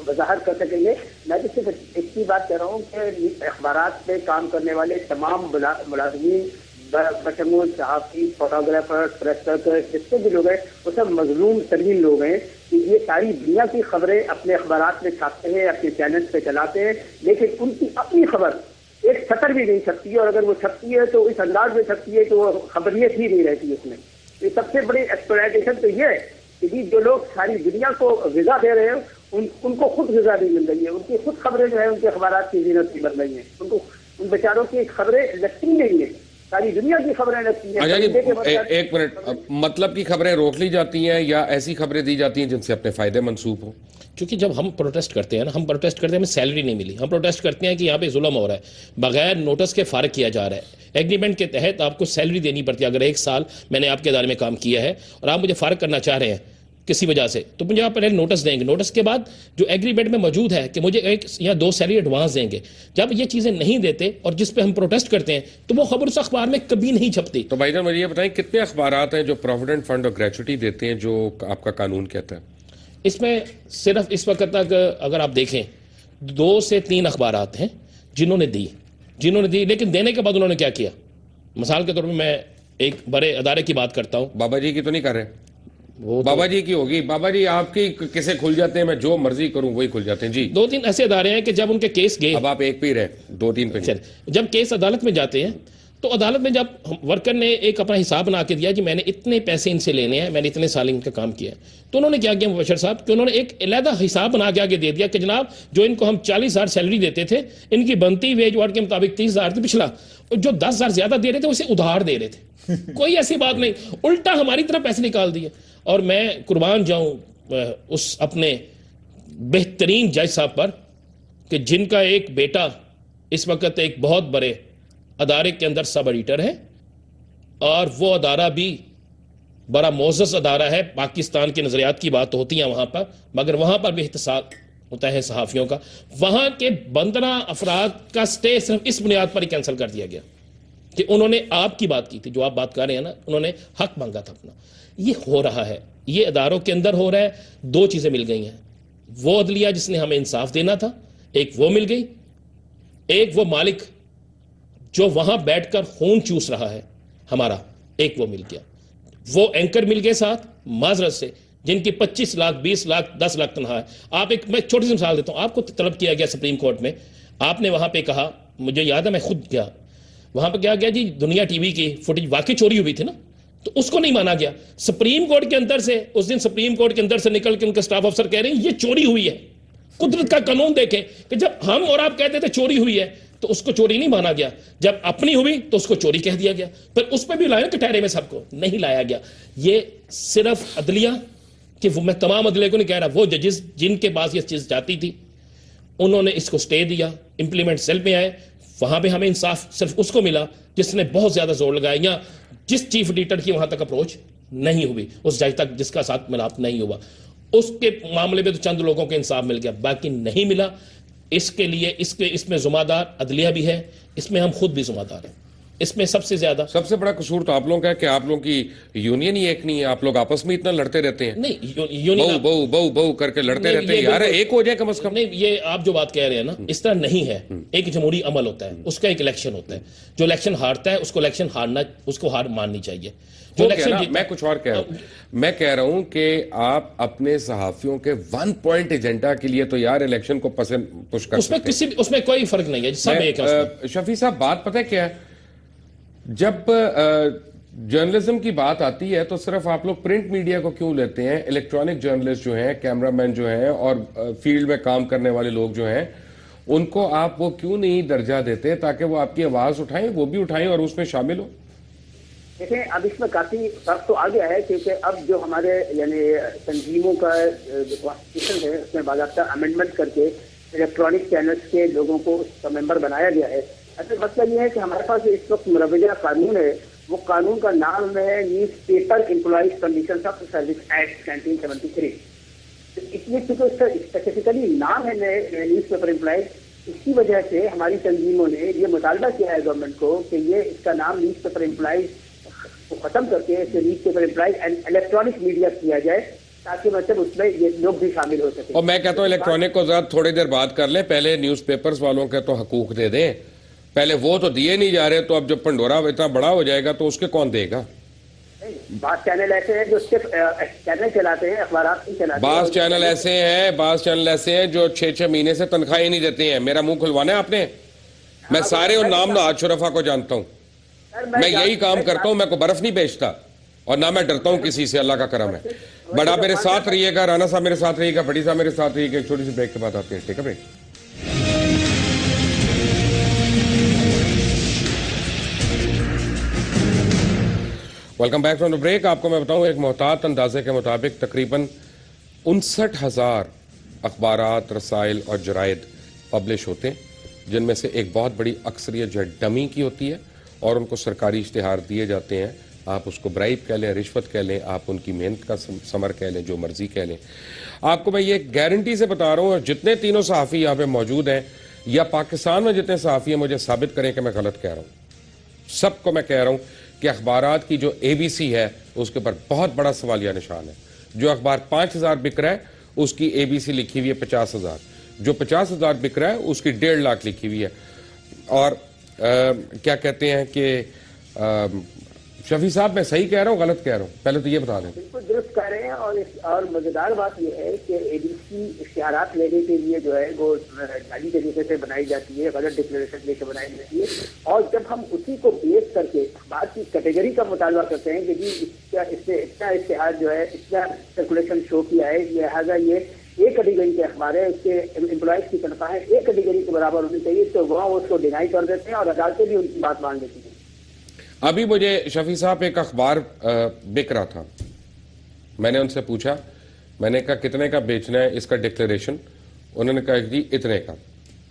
वजाहत कर सकेंगे। मैं तो सिर्फ एक ही बात कह रहा हूँ कि अखबारात पे काम करने वाले तमाम मुलाजमीन बशमूल सहाफ़ी, फोटोग्राफर, प्रेस वर्कर, जितने भी लोग हैं वो सब मजलूम तरीन लोग हैं कि ये सारी दुनिया की खबरें अपने अखबारात में छापते हैं, अपने चैनल पे चलाते हैं, लेकिन उनकी अपनी खबर एक सतर भी नहीं छपती है, और अगर वो छपती है तो इस अंदाज में छपती है कि वो खबरियत ही नहीं रहती उसमें। ये सबसे बड़ी एक्सप्लॉयटेशन तो ये है कि जो लोग सारी दुनिया को ग़िज़ा दे रहे हैं उनको खुद ग़िज़ा नहीं मिल रही है, उनकी खुद खबरें जो है उनके अखबारात की ज़ीनत नहीं बन रही हैं, उनको उन बेचारों की खबरें लगती नहीं है, सारी दुनिया की खबरें लगती हैं। अच्छा जी, एक मिनट, मतलब की खबरें रोक ली जाती हैं या ऐसी खबरें दी जाती हैं जिनसे अपने फायदे मंसूब हो? क्योंकि जब हम प्रोटेस्ट करते हैं ना, हम प्रोटेस्ट करते हैं, हमें सैलरी नहीं मिली, हम प्रोटेस्ट करते हैं कि यहाँ पे जुल्म हो रहा है, बगैर नोटिस के फारिग किया जा रहा है, एग्रीमेंट के तहत आपको सैलरी देनी पड़ती है। अगर 1 साल मैंने आपके इदारे में काम किया है और आप मुझे फारिग करना चाह रहे हैं किसी वजह से, तो मुझे आप पहले नोटिस देंगे, नोटिस के बाद जो एग्रीमेंट में मौजूद है कि मुझे 1 या 2 सैलरी एडवांस देंगे। जब ये चीज़ें नहीं देते और जिस पे हम प्रोटेस्ट करते हैं तो वो खबर उस अखबार में कभी नहीं छपती। तो भाईजान मुझे ये बताएं, कितने अखबारात हैं जो प्रोविडेंट फंड और ग्रेचुटी देते हैं जो आपका कानून कहता है? इसमें सिर्फ इस वक्त तक अगर आप देखें 2 से 3 अखबारात हैं जिन्होंने दी, लेकिन देने के बाद उन्होंने क्या किया। मिसाल के तौर पर मैं एक बड़े अदारे की बात करता हूं। बाबा जी की तो नहीं कर रहे? वो बाबा जी की होगी। बाबा जी आपकी किसे खुल जाते हैं, मैं जो मर्जी करूं वही खुल जाते हैं जी। 2-3 ऐसे अदारे हैं कि जब उनके केस गए, अब आप एक पे ही रहे, 2-3 पे नहीं। जब केस अदालत में जाते हैं तो अदालत में जब वर्कर ने एक अपना हिसाब बना के दिया कि मैंने इतने पैसे इनसे लेने हैं, मैंने इतने साल इनका काम किया है, तो उन्होंने क्या किया मुबशर साहब कि उन्होंने एक अलहदा हिसाब बना के आगे दे दिया कि जनाब जो इनको हम 40,000 सैलरी देते थे, इनकी बनती वेज वार्ड के मुताबिक 30,000 थी पिछला, जो 10,000 ज्यादा दे रहे थे उसे उधार दे रहे थे। कोई ऐसी बात नहीं, उल्टा हमारी तरफ पैसे निकाल दिए। और मैं कुर्बान जाऊं उस अपने बेहतरीन जज साहब पर कि जिनका एक बेटा इस वक्त एक बहुत बड़े अदारे के अंदर सब एडिटर है, और वो अदारा भी बड़ा मोअज़्ज़ज़ अदारा है। पाकिस्तान के नज़रियात की बात होती है वहाँ पर, मगर वहाँ पर भी एहतसाब होता है सहाफ़ियों का। वहाँ के 15 अफराद का स्टे सिर्फ इस बुनियाद पर ही कैंसिल कर दिया गया कि उन्होंने आपकी बात की थी, जो आप बात कर रहे हैं ना, उन्होंने हक मांगा था अपना। ये हो रहा है, ये अदारों के अंदर हो रहा है। 2 चीज़ें मिल गई हैं, वो अदलिया जिसने हमें इंसाफ देना था, एक वो मिल गई, एक वो मालिक जो वहां बैठकर खून चूस रहा है हमारा, एक वो मिल गया। वो एंकर मिल गए साथ माजरत से, जिनकी 25 लाख 20 लाख 10 लाख तनख्वाह है। आप एक, मैं छोटी सी मिसाल देता हूं, आपको तलब किया गया सुप्रीम कोर्ट में, आपने वहां पे कहा, मुझे याद है मैं खुद गया वहां पे, क्या गया जी, दुनिया टीवी की फुटेज वाकई चोरी हुई थी ना, तो उसको नहीं माना गया। सुप्रीम कोर्ट के अंदर से उस दिन सुप्रीम कोर्ट के अंदर से निकल के उनके स्टाफ अफसर कह रहे हैं ये चोरी हुई है। कुदरत का कानून देखें कि जब हम और आप कहते थे चोरी हुई है तो उसको चोरी नहीं माना गया, जब अपनी हुई तो उसको चोरी कह दिया गया। फिर उस पर भी लाया कटहरे में, सबको नहीं लाया गया। ये सिर्फ अदलिया कि वो, मैं तमाम अदलिया को नहीं कह रहा, वो जजेस जिनके पास ये चीज जाती थी उन्होंने इसको स्टे दिया, इंप्लीमेंट सेल में आए, वहां पे हमें इंसाफ सिर्फ उसको मिला जिसने बहुत ज्यादा जोर लगाया, या जिस चीफ एडिटर की वहां तक अप्रोच नहीं हुई, उस जज तक जिसका साथ मिलाप नहीं हुआ, उसके मामले में तो चंद लोगों को इंसाफ मिल गया, बाकी नहीं मिला। इसके लिए इसमें जुम्मेदार अदलिया भी है, इसमें हम खुद भी जुम्मेदार हैं। इसमें सबसे बड़ा कसूर तो आप लोगों का है कि आप लोगों की यूनियन ही एक नहीं है, आप लोग आपस में इतना लड़ते रहते हैं। नहीं, यूनियन बहु करके लड़ते रहते हैं यार, एक हो जाए कम से कम। नहीं, ये आप जो बात कह रहे हैं ना, इस तरह नहीं है। एक जमहूरी अमल होता है, उसका एक इलेक्शन होता है, जो इलेक्शन हारता है उसको इलेक्शन हारना, उसको हार माननी चाहिए। जो इलेक्शन मैं कुछ और कह रहा हूं, मैं कह रहा हूं कि आप अपने सहाफियों के 1 पॉइंट एजेंडा के लिए तो यार इलेक्शन को पुश कर सकते हैं, उसमें कोई फर्क नहीं है, सब एक है। शफी साहब, बात पता है क्या है, जब जर्नलिज्म की बात आती है तो सिर्फ आप लोग प्रिंट मीडिया को क्यों लेते हैं? इलेक्ट्रॉनिक जर्नलिस्ट जो हैं, कैमरामैन जो हैं और फील्ड में काम करने वाले लोग जो हैं, उनको आप वो क्यों नहीं दर्जा देते ताकि वो आपकी आवाज उठाएं, वो भी उठाएं और उसमें शामिल हो? देखें, अब इसमें काफी फर्क तो आ गया है, क्योंकि अब जो हमारे यानी तंजीमों का जो कॉन्स्टिट्यूशन है उसमें बाकायदा अमेंडमेंट करके इलेक्ट्रॉनिक चैनल्स के लोगों को उसका मेंबर बनाया गया है। असल मसला ये है कि हमारे पास इस वक्त मुरवजा कानून है, वो कानून का नाम है news paper employees condition of service act 1973। इसलिए क्योंकि उसका स्पेसिफिकली नाम है न्यूज पेपर एम्प्लॉइज, इसकी वजह से हमारी तंजीमों ने ये मुतालबा किया है गवर्नमेंट को कि ये इसका नाम न्यूज पेपर एम्प्लॉइज को खत्म करके इसे news paper employees and electronic media किया जाए, ताकि मतलब उसमें ये लोग भी शामिल हो सके। और मैं कहता हूँ इलेक्ट्रॉनिक को जरा थोड़ी देर बात कर ले, पहले न्यूज़पेपर्स वालों के तो हकूक दे दें, पहले वो तो दिए नहीं जा रहे, तो अब जब पंडोरा इतना बड़ा हो जाएगा तो उसके कौन देगा? बास चैनल ऐसे हैं जो सिर्फ चैनल चलाते हैं, अखबार नहीं चलाते। बास चैनल ऐसे हैं जो 6-6 महीने से तनख्वाही नहीं देते हैं। मेरा मुंह खुलवाना है आपने? मैं सारे उन नाम नहाज शुरफा को जानता हूँ, मैं यही काम करता हूँ, मैं को बर्फ नहीं बेचता और ना मैं डरता हूँ किसी से, अल्लाह का करम है। बड़ा मेरे साथ रहिएगा, राना साहब मेरे साथ रहिएगा, भट्टी साहब मेरे साथ रहिएगा। एक छोटी सी ब्रेक के बाद आते हैं, ठीक है break. Welcome back from the break. आपको मैं बताऊं, एक मोहतात अंदाजे के मुताबिक तकरीबन 59,000 अखबारात, रसाइल और जराइद पब्लिश होते हैं, जिनमें से एक बहुत बड़ी अक्सरियत जो है डमी की होती है और उनको सरकारी इश्तिहार दिए जाते हैं। आप उसको ब्राइब कह लें, रिश्वत कह लें, आप उनकी मेहनत का समर कह लें, जो मर्जी कह लें। आपको मैं ये गारंटी से बता रहा हूँ, और जितने तीनों सहाफ़ी यहाँ पे मौजूद हैं या पाकिस्तान में जितने सहाफ़ी हैं, मुझे साबित करें कि मैं गलत कह रहा हूँ। सबको मैं कह रहा हूँ कि अखबारात की जो ABC है उसके ऊपर बहुत बड़ा सवालिया निशान है। जो अखबार 5,000 बिक रहा है उसकी ABC लिखी हुई है 50,000, जो 50,000 बिक रहा है उसकी 1.5 लाख लिखी हुई है। और क्या कहते हैं कि शफी साहब मैं सही कह रहा हूँ गलत कह रहा हूँ? पहले तो ये बता दें। बिल्कुल दुरुस्त कह रहे हैं। और मजेदार बात यह है कि ABC इश्तिहारात लेने के लिए जो है वो जाली तरीके से बनाई जाती है, गलत डिक्लेरेशन लेकर बनाई जाती है, और जब हम उसी को बेस करके अखबार की कैटेगरी का मुतालबा करते हैं कि जी इसने इतना इश्तिहार जो है इतना सर्कुलेशन शो किया है, लिहाजा ये एक कैटेगरी के अखबार है, उसके एम्प्लॉयज की तनख्वाहें एक कैटेगरी के बराबर होनी चाहिए, तो वहाँ उसको डिनाई कर देते हैं और अदालतें भी उनकी बात मान लेती हैं। अभी मुझे शफी साहब एक अखबार बिक रहा था, मैंने उनसे पूछा, मैंने कहा कितने का बेचना है इसका डिक्लेरेशन? उन्होंने कहा जी इतने का।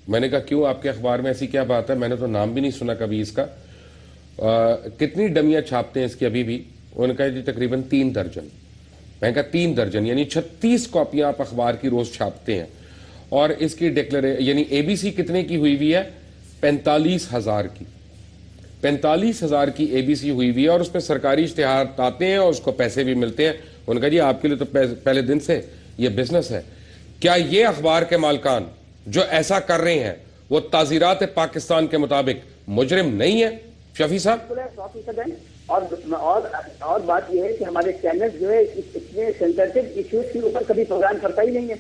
मैंने कहा क्यों, आपके अखबार में ऐसी क्या बात है? मैंने तो नाम भी नहीं सुना कभी इसका। कितनी डमियाँ छापते हैं इसकी अभी भी? उन्होंने कहा जी तकरीबन 3 दर्जन। मैंने कहा 3 दर्जन यानी 36 कॉपियाँ आप अखबार की रोज छापते हैं, और इसकी यानी ABC कितने की हुई हुई है? 45,000 की। 45,000 की ABC हुई हुई है, और उसमें सरकारी इश्तिहार आते हैं और उसको पैसे भी मिलते हैं। उनका जी आपके लिए तो पहले दिन से ये बिजनेस है। क्या ये अखबार के मालकान जो ऐसा कर रहे हैं वो ताज़ीरात पाकिस्तान के मुताबिक मुजरिम नहीं है शफी साहब? 100% है। और बात यह है कि हमारे चैनल जो है इतने सेंसिटिव इश्यूज के ऊपर कभी प्रोग्राम करता ही नहीं है।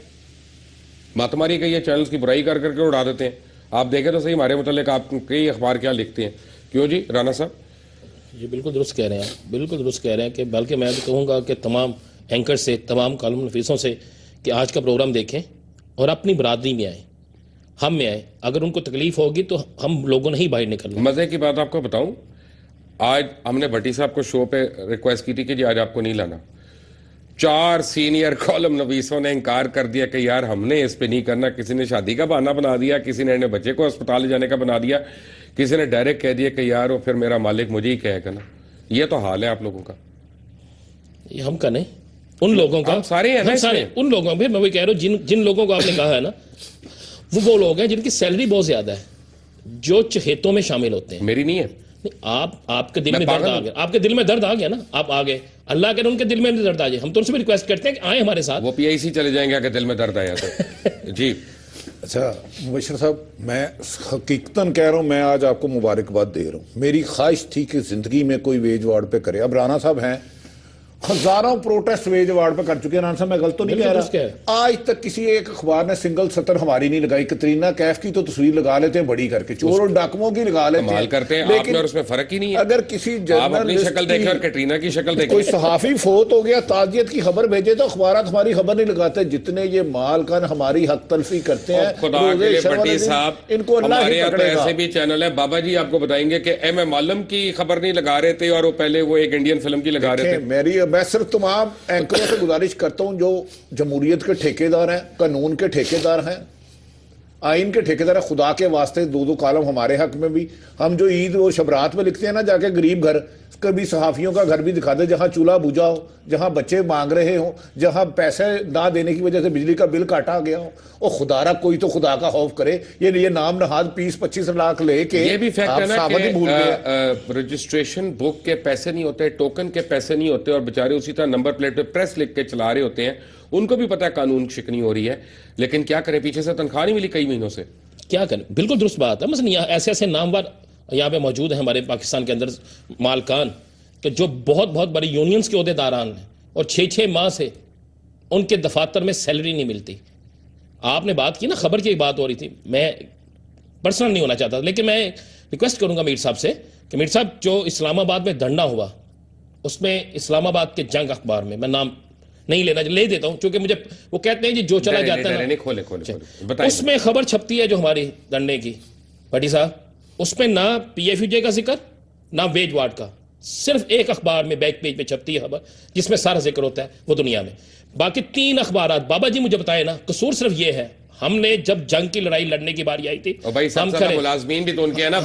मातमारी के ये चैनल्स की बुराई कर करके उड़ा देते हैं। आप देखें तो सही हमारे मुतालिक आप कई अखबार क्या लिखते हैं। क्यों जी राना साहब? ये बिल्कुल दुरुस्त कह रहे हैं, बिल्कुल दुरुस्त कह रहे हैं कि बल्कि मैं तो कहूँगा कि तमाम एंकर से, तमाम कॉलम नफीसों से कि आज का प्रोग्राम देखें और अपनी बरादरी में आए, हम में आए। अगर उनको तकलीफ होगी तो हम लोगों ने ही बाहर निकलना। मजे की बात आपको बताऊं, आज हमने भट्टी साहब को शो पे रिक्वेस्ट की थी कि जी आज आपको नहीं लाना। 4 सीनियर कॉलम नवीसों ने इनकार कर दिया कि यार हमने इस पे नहीं करना। किसी ने शादी का बहाना बना दिया, किसी ने अपने बच्चे को अस्पताल ले जाने का बना दिया, किसी ने डायरेक्ट कह दिया कि यार वो फिर मेरा मालिक मुझे ही कहेगा ना। ये तो हाल है आप लोगों का। ये हम का नहीं, उन लोगों का। हम सारे हैं ना सारे इसमें। उन लोगों में मैं वही कह रहा हूँ जिन लोगों को आपने कहा है ना, वो लोग हैं जिनकी सैलरी बहुत ज्यादा है, जो चहेतों में शामिल होते हैं। मेरी नहीं है। नहीं, आपके दिल में दर्द आ गया, आपके दिल में दर्द आ गया ना, आप आ गए, अल्लाह के उनके दिल में दर्द आ जाए। हम तो उनसे भी रिक्वेस्ट करते हैं कि आए हमारे साथ। वो PIC चले जाएंगे अगर दिल में दर्द आया तो। जी अच्छा मुबशर साहब, मैं हकीकतन कह रहा हूँ, मैं आज आपको मुबारकबाद दे रहा हूँ। मेरी ख्वाहिश थी कि जिंदगी में कोई वेज वार्ड पे करे। अब राना साहब हैं, हजारों प्रोटेस्ट वेज वार्ड पे कर चुके हैं। राना साहब मैं गलत तो नहीं कह रहा, आज तक किसी एक अखबार ने सिंगल सतर हमारी नहीं लगाई। कतरीना कैफ की तो तस्वीर लगा लेते हैं बड़ी करके, चोर और डाकुओं की लगा लेते हैं, करते हैं। लेकिन और उसमें फर्क ही नहीं है। अगर किसी आप अपनी शक्ल देखें और कैटरीना की शक्ल देखें, कोई सहाफी फोत हो गया, ताजियत की खबर भेजे तो अखबार हमारी खबर नहीं लगाते। जितने ये मालकान हमारी हक तलफी करते हैं, खुदा के लिए भट्टी साहब, इनको अल्लाह ही हमारे पकड़ेगा। ऐसे भी चैनल है, बाबा जी आपको बताएंगे कि MM आलम की खबर नहीं लगा रहे थे और वो पहले वो एक इंडियन फिल्म की लगा रहे थे। मैं सिर्फ तमाम एंकरों से गुजारिश करता हूं जो जमहूरियत के ठेकेदार हैं, कानून के ठेकेदार हैं, आइन के ठेकेदार खुदा के वास्ते 2-2 कॉलम हमारे हक में भी। हम जो ईद और शबरात में लिखते हैं ना, जाके गरीब घर, कभी सहाफ़ियों का घर भी दिखा दे जहां चूल्हा बुझा हो, जहां बच्चे मांग रहे हो, जहां पैसे ना देने की वजह से बिजली का बिल काटा गया हो। और खुदारा कोई तो खुदा का खौफ करे। ये नाम नहाद 20-25 लाख लेके ये भी फैक्ट है ना सावधी भूल गए। कि रजिस्ट्रेशन बुक के पैसे नहीं होते, टोकन के पैसे नहीं होते, और बेचारे उसी तरह नंबर प्लेट पे प्रेस लिख के चला रहे होते हैं। उनको भी पता है कानून शिकनी हो रही है, लेकिन क्या करें, पीछे से तनख्वाह नहीं मिली कई महीनों से। क्या करें, बिल्कुल दुरुस्त बात है। मसलन ऐसे ऐसे नामवर यहाँ पे मौजूद है हमारे पाकिस्तान के अंदर मालकान कि जो बहुत बहुत बड़ी यूनियंस के अहदेदारान हैं, और 6-6 माह से उनके दफातर में सैलरी नहीं मिलती। आपने बात की ना, खबर की बात हो रही थी, मैं पर्सनल नहीं होना चाहता, लेकिन मैं रिक्वेस्ट करूंगा मीर साहब से कि मीर साहब, जो इस्लामाबाद में धरना हुआ, उसमें इस्लामाबाद के जंग अखबार में, मैं नाम नहीं ले देता हूं क्योंकि मुझे वो कहते हैं जी जो चला जाता है ना, खोले उसमें खबर छपती है जो हमारी धरने की, भट्टी साहब, उसमें ना PFUJ का जिक्र, ना वेज वार्ड का, सिर्फ एक अखबार में बैक पेज पे छपती है खबर जिसमें सारा जिक्र होता है वो दुनिया में। बाकी 3 अखबार, बाबा जी मुझे बताए ना, कसूर सिर्फ ये है, हमने जब जंग की लड़ाई लड़ने की बारी आई थी, और भाई हम मुलाजमीन भी तो उनके है ना,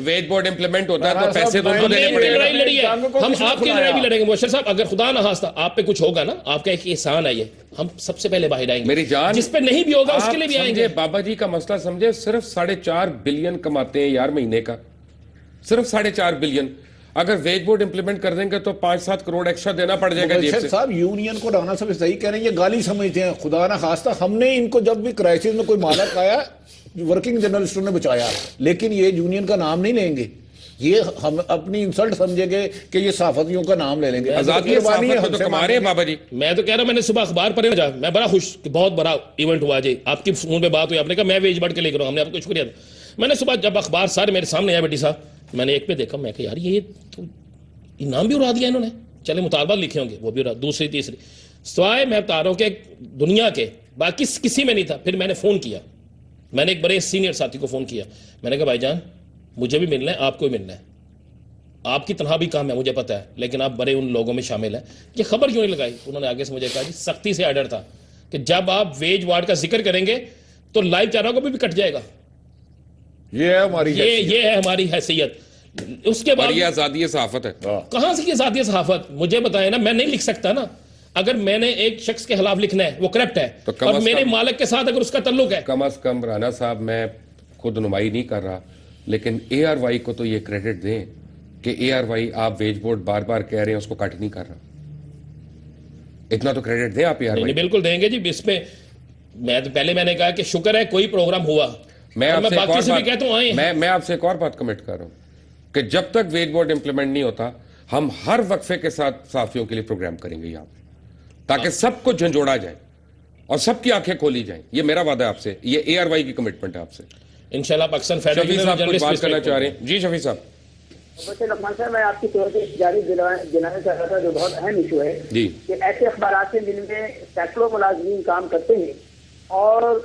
वेज बोर्ड इंप्लीमेंट होता है तो पैसे तो उनको देने पड़ेंगे। लड़ाई लड़ी है, हम आपकी लड़ाई भी लड़ेंगे मुबशर साहब। अगर खुदा ना खास्ता आप पे कुछ होगा ना, आपका एक एहसान है, ये हम सबसे पहले बाहर आएंगे, मेरी जान, जिस पे नहीं भी होगा उसके लिए भी आएंगे। बाबा जी का मसला समझे, सिर्फ 4.5 बिलियन कमाते हैं यार महीने का, सिर्फ 4.5 बिलियन। अगर वेज बोर्ड इंप्लीमेंट कर देंगे तो 5-7 करोड़ एक्स्ट्रा देना पड़ जाएगा जेब से। साहब यूनियन को राना साहब सही कह रहे हैं, ये गाली समझते हैं। खुदा ना खास्ता हमने इनको जब भी क्राइसिस में कोई मालक आया, वर्किंग जर्नलिस्टों ने बचाया, लेकिन ये यूनियन का नाम नहीं लेंगे, ये हम अपनी इंसल्ट समझेंगे कि ये सहाफियों का नाम ले लेंगे। आजादी तो कमा रहे हैं बाबा जी। मैं तो कह रहा हूं, मैंने सुबह अखबार पढ़े जा, मैं बड़ा खुश कि बहुत बड़ा इवेंट हुआ जी, आपकी फोन पे बात हुई, आपने कहा मैं वेज बढ़ के लेकर हमने आपको शुक्रिया। मैंने सुबह जब अखबार सारे मेरे सामने आया भट्टी साहब, मैंने एक पे देखा, मैं कहा यार ये तो इनाम भी उड़ा दिया इन्होंने, चले मुतालबा लिखे होंगे वो भी उड़ा, दूसरी तीसरी, सवाए मैं बता रहा हूं कि दुनिया के बाकी किसी में नहीं था। फिर मैंने फोन किया, मैंने एक बड़े सीनियर साथी को फोन किया, मैंने कहा भाईजान मुझे भी मिलना है, आपको भी मिलना है, आपकी तनख्वाह भी कम है मुझे पता है, लेकिन आप बड़े उन लोगों में शामिल हैं, ये खबर क्यों नहीं लगाई? उन्होंने आगे से मुझे कहा जी सख्ती से आर्डर था कि जब आप वेज वार्ड का जिक्र करेंगे तो लाइव चैनल को भी कट जाएगा। ये है हमारी ये है हमारी हैसियत। उसके बाद ये आजादी सहाफत है। कहां से आजादी सहाफत? मुझे बताए ना, मैं नहीं लिख सकता ना। अगर मैंने एक शख्स के खिलाफ लिखना है वो करप्ट है, तो और मेरे मालिक के साथ अगर उसका तल्लुक है, कम अज कम राना साहब, मैं खुद नुमाई नहीं कर रहा, लेकिन ARY को तो ये क्रेडिट दें कि ARY आप वेज बोर्ड बार बार कह रहे हैं उसको कट नहीं कर रहा, इतना तो क्रेडिट दें आप ARY। बिल्कुल देंगे जी। इसमें मैं तो पहले मैंने कहा कि शुक्र है कोई प्रोग्राम हुआ, मैं बाकी से भी कहता हूं आए। मैं आपसे एक और बात कमिट कर रहा हूं कि जब तक वेज बोर्ड इंप्लीमेंट नहीं होता, हम हर वक्फे के साथ साफियों के लिए प्रोग्राम करेंगे यहाँ पे, ताकि सबको झंझोड़ा जाए और सबकी आंखें खोली जाएं। ये मेरा वादा है आपसे, ये ARY की कमिटमेंट है आपसे। इंशाल्लाह पाकिस्तान शफी साहब कुछ बात करना चाह रहे हैं जी? शफी साहब। लकमान साहब, मैं आपकी तौर पर जारी दिलाना चाह रहा था, जो बहुत अहम इशू है जी, कि ऐसे अखबार हैं जिनमें सैकड़ों मुलाजमीन काम करते हैं और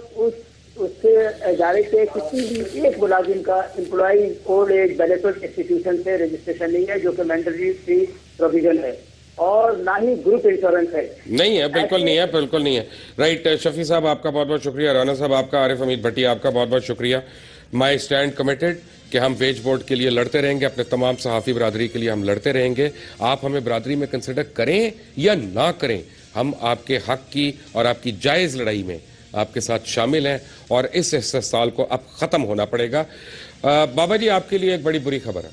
उससे इदारे के किसी भी एक मुलाजिम का employee old age benefit institution से रजिस्ट्रेशन नहीं है, जो कि मैंडेटरी फ्री प्रोविजन है, और ना ही ग्रुप इंश्योरेंस है। नहीं है, बिल्कुल नहीं है, बिल्कुल नहीं है। राइट, शफी साहब आपका बहुत बहुत शुक्रिया, राना साहब आपका, आरिफ हमीद भट्टी आपका बहुत बहुत शुक्रिया। माई स्टैंड कमिटेड कि हम वेज बोर्ड के लिए लड़ते रहेंगे, अपने तमाम सहाफ़ी बरादरी के लिए हम लड़ते रहेंगे। आप हमें बरादरी में कंसिडर करें या ना करें, हम आपके हक की और आपकी जायज़ लड़ाई में आपके साथ शामिल हैं, और इस साल को अब ख़त्म होना पड़ेगा। बाबा जी आपके लिए एक बड़ी बुरी खबर है,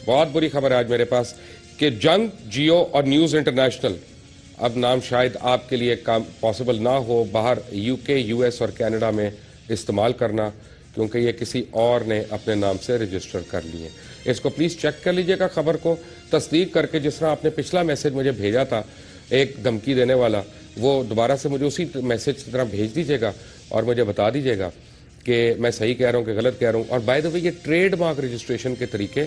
बहुत बुरी खबर है आज मेरे पास, कि जंग, जियो और न्यूज़ इंटरनेशनल, अब नाम शायद आपके लिए काम पॉसिबल ना हो बाहर UK, US और कनाडा में इस्तेमाल करना, क्योंकि ये किसी और ने अपने नाम से रजिस्टर कर लिए। इसको प्लीज़ चेक कर लीजिएगा, खबर को तस्दीक करके, जिस तरह आपने पिछला मैसेज मुझे भेजा था एक धमकी देने वाला, वो दोबारा से मुझे उसी मैसेज की तरह भेज दीजिएगा और मुझे बता दीजिएगा कि मैं सही कह रहा हूँ कि गलत कह रहा हूँ। और बाय द वे, ये ट्रेडमार्क रजिस्ट्रेशन के तरीके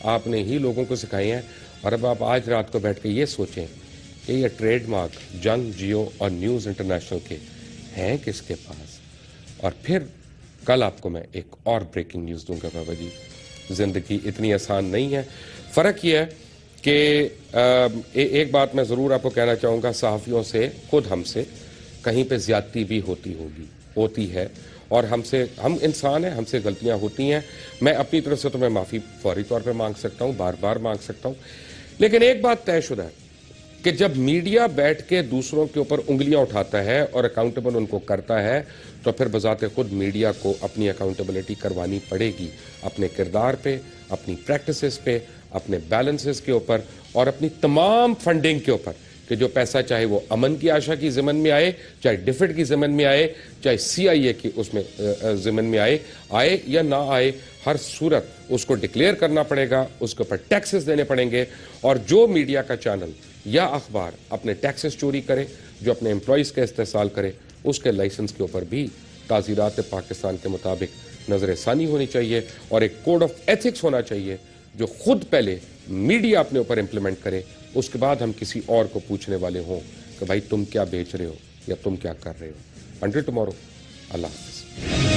आपने ही लोगों को सिखाए हैं, और अब आप आज रात को बैठ के ये सोचें कि ये ट्रेडमार्क जंग, जियो और न्यूज़ इंटरनेशनल के हैं किसके पास। और फिर कल आपको मैं एक और ब्रेकिंग न्यूज़ दूंगा बाबा जी। ज़िंदगी इतनी आसान नहीं है। फ़र्क यह है कि एक बात मैं ज़रूर आपको कहना चाहूँगा, सहाफ़ियों से, खुद हमसे कहीं पे ज़्यादती भी होती है, और हम इंसान हैं, हमसे गलतियां होती हैं। मैं अपनी तरफ से तो मैं माफ़ी फौरी तौर पे मांग सकता हूं, बार बार मांग सकता हूं, लेकिन एक बात तयशुदा है कि जब मीडिया बैठ के दूसरों के ऊपर उंगलियां उठाता है और अकाउंटेबल उनको करता है, तो फिर बजाते खुद मीडिया को अपनी अकाउंटेबिलिटी करवानी पड़ेगी, अपने किरदार पे, अपनी प्रैक्टिसेस पे, अपने बैलेंसेस के ऊपर और अपनी तमाम फंडिंग के ऊपर, कि जो पैसा चाहे वो अमन की आशा की ज़िमन में आए, चाहे डिफिड की ज़िमन में आए, चाहे CIA की उसमें ज़िमन में आए या ना आए, हर सूरत उसको डिक्लेयर करना पड़ेगा, उसके ऊपर टैक्सेस देने पड़ेंगे। और जो मीडिया का चैनल या अखबार अपने टैक्सेस चोरी करे, जो अपने एम्प्लॉयज़ का इस्तेसाल करे, उसके लाइसेंस के ऊपर भी ताज़ीरात पाकिस्तान के मुताबिक नज़र सानी होनी चाहिए और एक कोड ऑफ एथिक्स होना चाहिए जो खुद पहले मीडिया अपने ऊपर इंप्लीमेंट करे, उसके बाद हम किसी और को पूछने वाले हों कि भाई तुम क्या बेच रहे हो या तुम क्या कर रहे हो। अंटिल टुमारो, अल्लाह हाफ़िज़।